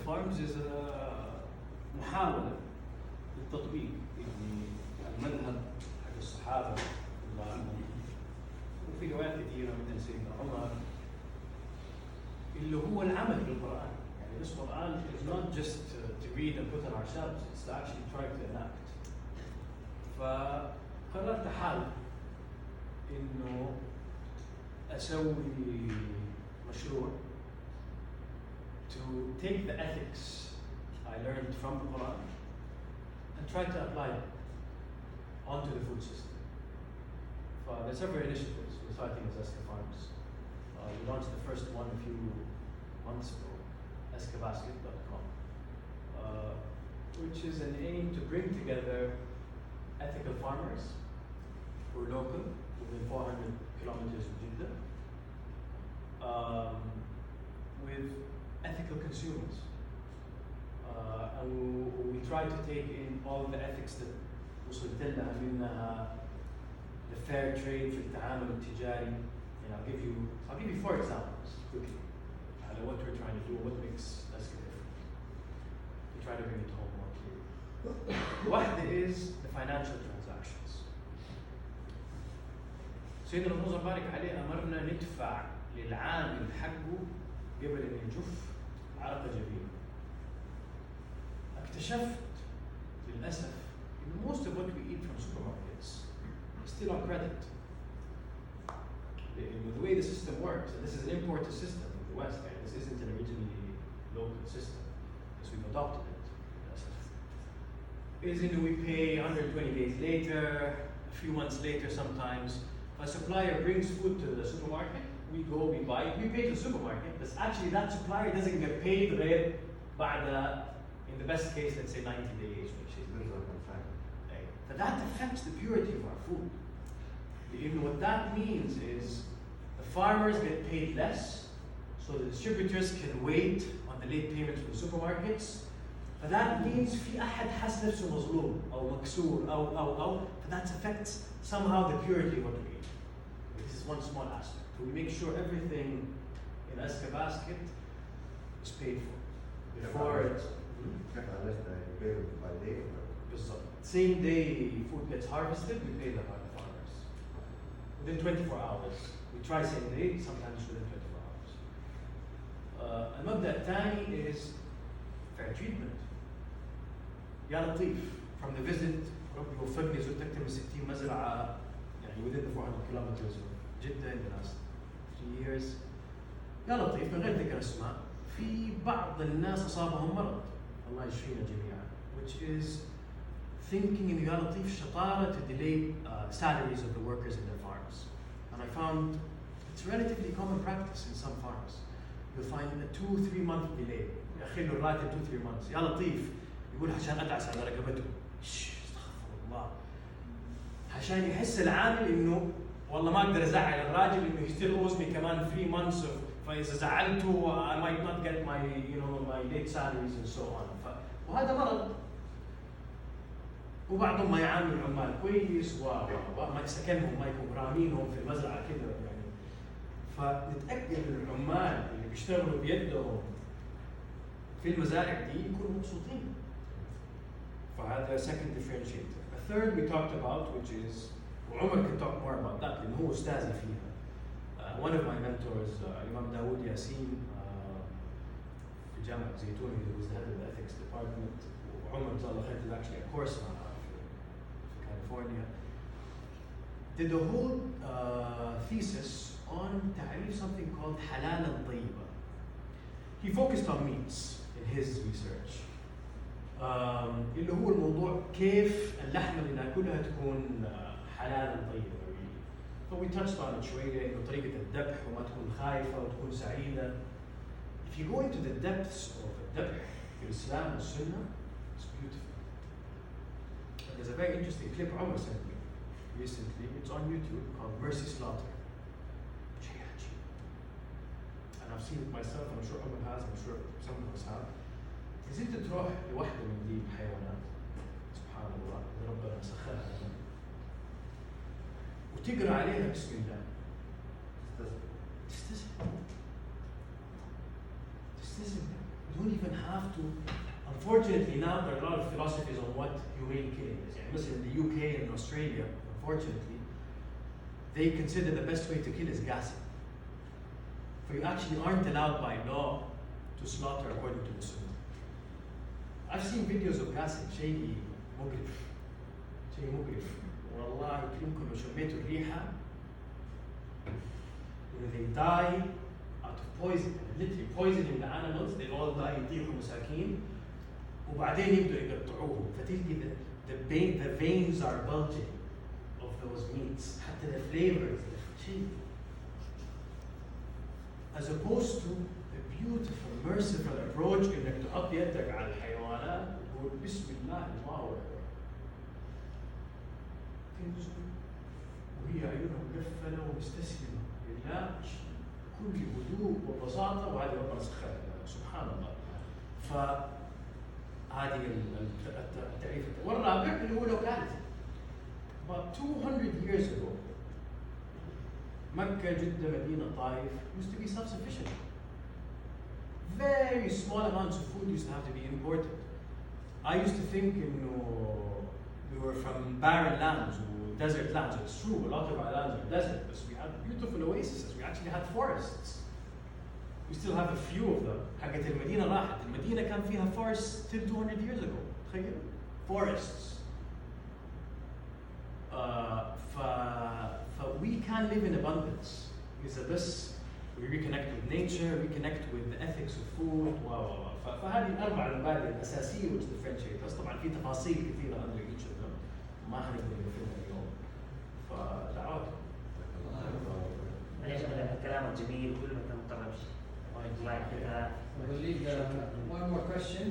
farms is محاولة للتطبيق يعني المذهب حق الصحابة رضي الله عنهم، وفي روايات كثيرة مثل سيدنا عمر اللي هو العمل بالقرآن. يعني this Quran is not just to read and put on our shelves, it's to actually try to enact. فقررت حال إنه أسوي مشروع to take the ethics I learned from the Quran and try to apply it onto the food system. There's several initiatives we're starting as Azka Farms. We launched the first one a few months ago, AZKA.com, which is an aim to bring together ethical farmers who are local, within 400 kilometers of Jeddah, with ethical consumers. And we try to take in all the ethics that وصلت لها منها the fair trade في التعامل التجاري. And I'll give you 4 examples quickly على what we're trying to do, what makes Azka different. We try to bring it home more clearly. واحدة is the financial transactions. سيدنا الله بارك عليه أمرنا ندفع للعامل حقه قبل أن يجف عرق جبينه. اكتشفت للأسف إن most of what we eat from supermarkets is still on credit. The way the system works, and this is an imported system from the West, right? This isn't an originally local system, because we've adopted it. Is in we pay 120 days later, a few months later sometimes. A supplier brings food to the supermarket, we go, we buy it, we pay to the supermarket, but actually that supplier doesn't get paid غير بعد, in the best case, let's say 90 days, which is but that affects the purity of our food. Even what that means is the farmers get paid less, so the distributors can wait on the late payments from the supermarkets. فthat means في أحد حس نفسه مظلوم أو مكسور أو that affects somehow the purity of what we eat. This is one small aspect. So we make sure everything in Azka basket is paid for before it's by day. Same day food gets harvested, we pay the farmers within 24 hours. We try same day, sometimes within 24 hours. المبدأ الثاني is fair treatment. يا لطيف, from the visit ربي وفقني زرت أكثر من 60 مزرعة يعني within the 400 kilometers of Jeddah in the last 3 years. يا لطيف من غير ذكر اسماء, في بعض الناس أصابهم مرض, الله يشفينا جميعا, which is thinking in يا لطيف شطارة to delay salaries of the workers in their farms. And I found it's relatively common practice in some farms. You'll find a 2-3 month delay. يأخر له الراتب 2-3 months. يا لطيف يقول عشان أدعس على رقبته. استغفر الله. عشان يحس العامل إنه والله ما أقدر أزعل الراجل إنه he still owes me كمان 3 months of فإذا زعلته I might not get my my late salaries and so on. وهذا مرض. وبعضهم ما يعامل العمال كويس وما يسكنهم ما يكون رامينهم في المزرعة كذا يعني. فنتأكد إن العمال اللي بيشتغلوا بيدهم في المزارع دي يكونوا مبسوطين. فهذا second differentiator. A third we talked about, which is وعمر can talk more about that لأنه هو أستاذي فيها. One of my mentors, Imam Dawood Yassin, في جامعة زيتون, he was the head of the ethics department. وعمر جزاه الله خير did actually a course معها في California. Did a whole thesis on تعريف something called حلالا طيبة. He focused on meats in his research. اللي هو الموضوع كيف اللحمة اللي ناكلها تكون حلالا طيبة. So we touched on it شوية إنه طريقة الذبح وما تكون خايفة وتكون سعيدة. If you go into the depths of الذبح في الإسلام والسنة, it's beautiful. There's a very interesting clip Umar sent me recently. It's on YouTube called Mercy Slaughter. شيء عجيب. And I've seen it myself. I'm sure Umar has. I'm sure some of us have. إذا أنت تروح لوحدة من دي الحيوانات, سبحان الله, ربنا سخرها لنا, وتقرأ عليها بسم الله, تستسلم. don't even have to. Unfortunately, now there are a lot of philosophies on what humane killing is. يعني مثلا in the UK and Australia, unfortunately, they consider the best way to kill is gassing. So you actually aren't allowed by law to slaughter according to the Sunnah. I've seen videos of gassing, شيء مقرف. شيء مقرف. والله يكرمكم لو شميتوا الريحة. They die out of poison, literally poisoning the animals, they all die يطيحوا مساكين. وبعدين يبدوا يقطعوهم فتلقي the veins are bulging of those meats حتى the flavors شيء. As opposed to the beautiful merciful approach انك تحط يدك على الحيوانات وتقول بسم الله الله اكبر. تنزل وهي عيونها مقفله ومستسلمه لله بكل هدوء وبساطه وهذه ربنا سخرها سبحان الله. فهذه التعريف. والرابع اللي هو locality. About 200 years ago Mecca, Jeddah, Medina, Taif used to be self-sufficient. Very small amounts of food used to have to be imported. I used to think, we were from barren lands or desert lands. It's true, a lot of our lands are desert, but we had beautiful oases. We actually had forests. We still have a few of them. حقت المدينة راحت. المدينة كان فيها forests till 200 years ago. تخيل؟ Forests. We can live in abundance. Because of this, we reconnect with nature, reconnect with the ethics of food. فهذه الأربع المبادئ الأساسية which differentiate. بس طبعا في تفاصيل كثيرة under each of them. ما حنقدر نفهمها اليوم. فدعواتكم. الكلام الجميل كل ما تنطلبش. We'll leave one more question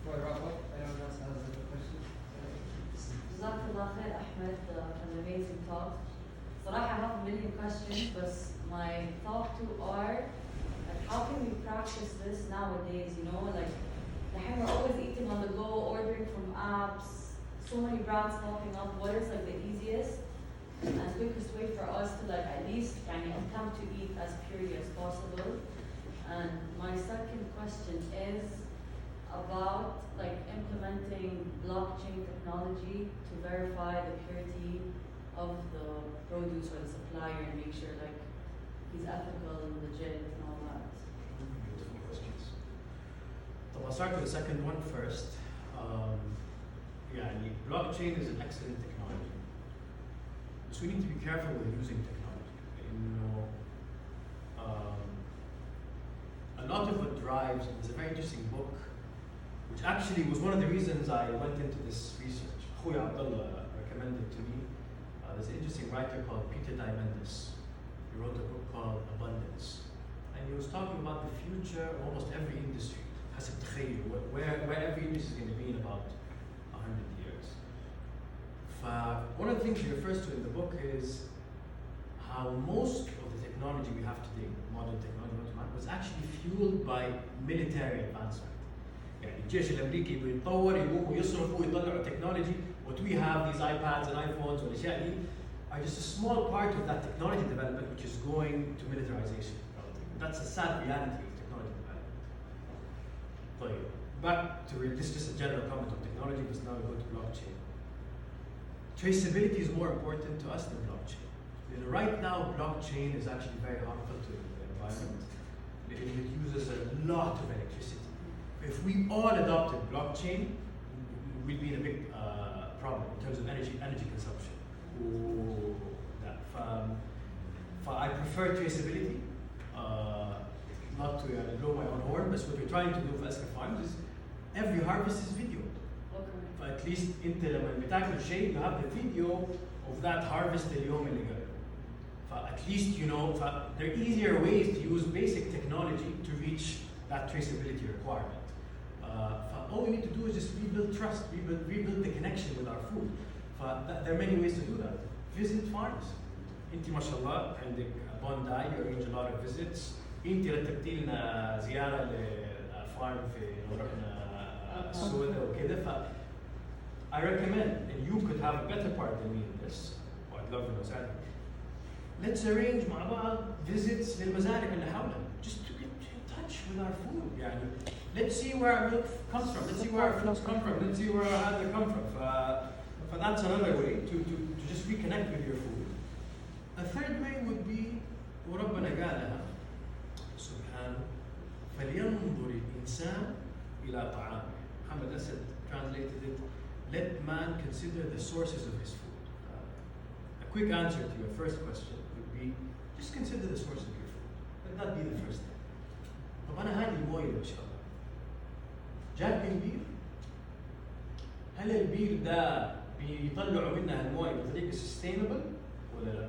before I wrap up. Anyone else has a question? Jazakallah khair, Ahmed, an amazing talk. صراحة I have a million questions, but my thought too are like how can we practice this nowadays? Like we're always eating on the go, ordering from apps, so many brands popping up. What is like the easiest and quickest way for us to like at least attempt to eat as purely as possible? And my second question is about like implementing blockchain technology to verify the purity of the produce or the supplier and make sure like he's ethical and legit and all that. Beautiful questions. So I'll start with the second one first. Blockchain is an excellent technology. So we need to be careful with using technology. A lot of what drives, there's a very interesting book, which actually was one of the reasons I went into this research. Khoy Abdullah recommended to me. There's an interesting writer called Peter Diamandis. He wrote a book called Abundance. And he was talking about the future of almost every industry. حسب تخيل where every industry is going to be in about 100 years. One of the things he refers to in the book is how most of the technology we have today, modern technology, was actually fueled by military advancement. يعني الجيش الامريكي بيتطور يقوموا يصرفوا ويطلعوا technology. What we have, these iPads and iPhones والاشياء دي are just a small part of that technology development which is going to militarization. That's a sad reality of technology development. طيب, back to this is just a general comment on technology, but now we go to blockchain. Traceability is more important to us than blockchain. Right now, blockchain is actually very harmful to the environment. It uses a lot of electricity. If we all adopted blockchain, we'd be in a big problem in terms of energy consumption. I prefer traceability. Not to blow my own horn, but what we're trying to do for Azkى farms is every harvest is videoed. At least انت لما بتاكل شيء you have the video of that harvest اليوم اللي قبل. At least there are easier ways to use basic technology to reach that traceability requirement. All we need to do is just rebuild trust, rebuild the connection with our food. There are many ways to do that. Visit farms. انت ما شاء الله عندك Bondi, you arrange a lot of visits. انت رتبتي لنا زياره لفارم في رحنا السوداء وكذا. I recommend, and you could have a better part than me in this. I'd love to know. Let's arrange مع بعض visits للمزارع اللي حولنا. Just to get in touch touch with our food. يعني let's see where our milk comes from. Let's see where our fruits come from. Let's see where our AZKA come from. That's another way to just reconnect with your food. A third way would be وربنا قالها سبحانه فلينظر الإنسان إلى طعامه. Muhammad Asad translated it, let man consider the sources of his food. A quick answer to your first question would be, just consider the source of your food. Let that be the first thing. طب أنا هذه الموية اللي بشربها جات من بير؟ هل البير ده بيطلعوا منها الموية بطريقة sustainable ولا لا؟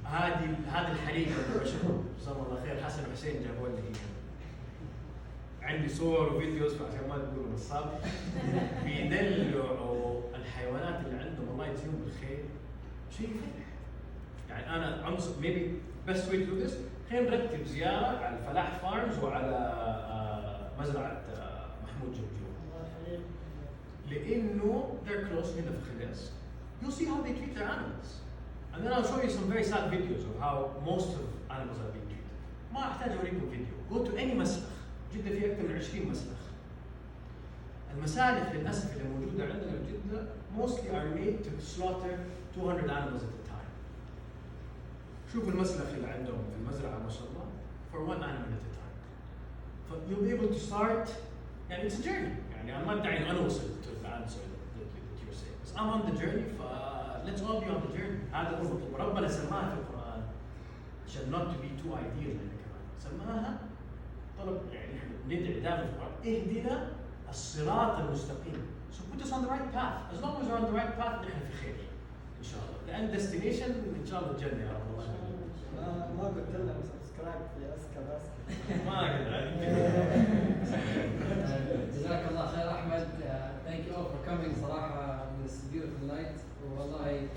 هذه الحريقة اللي بشوفها جزاهم الله خير حسن وحسين جابوا لي هي. عندي صور وفيديوز فعشان ما تقولوا نصاب بيدلعوا الحيوانات اللي عندهم الله يجزيهم بالخير شيء يفرح. يعني انا عنصر maybe best way to do this خلينا نرتب زياره على الفلاح فارمز وعلى مزرعه محمود جمجوم لانه they're close هنا في خليص. You'll see how they treat their animals. And then I'll show you some very sad videos of how most of animals are being treated. ما احتاج اوريكم فيديو. Go to any مسلخ. جدة فيها أكثر من 20 مسلخ. المسالخ للأسف اللي موجودة عندنا في جدة mostly are made to slaughter 200 animals at a time. شوفوا المسلخ اللي عندهم في المزرعة ما شاء الله for one animal at a time. So you'll be able to start يعني it's a journey. يعني أنا ما أدعي إنه أنا وصلت to the answer that you're saying. بس I'm on the journey let's all be on the journey. هذا هو المطلوب. وربنا سماها في القرآن عشان not to be too ideal يعني كمان. سماها طلب يعني ندعي دائما في القرآن اهدنا الصراط المستقيم. So put us on the right path. As long as we're on the right path نحن في خير إن شاء الله. The end destination إن شاء الله الجنة يا رب الله. ما قلت لهم سبسكرايب في أزكى بس. ما أقدر. جزاك الله خير أحمد. Thank you all for coming صراحة on this beautiful night. والله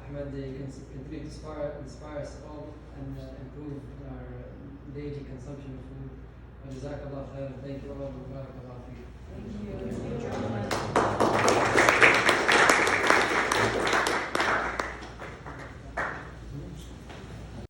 أحمد you can continue to inspire us all and improve our daily consumption of food. وجزاك الله خير. Thank you all. وبارك الله فيك. Thank you.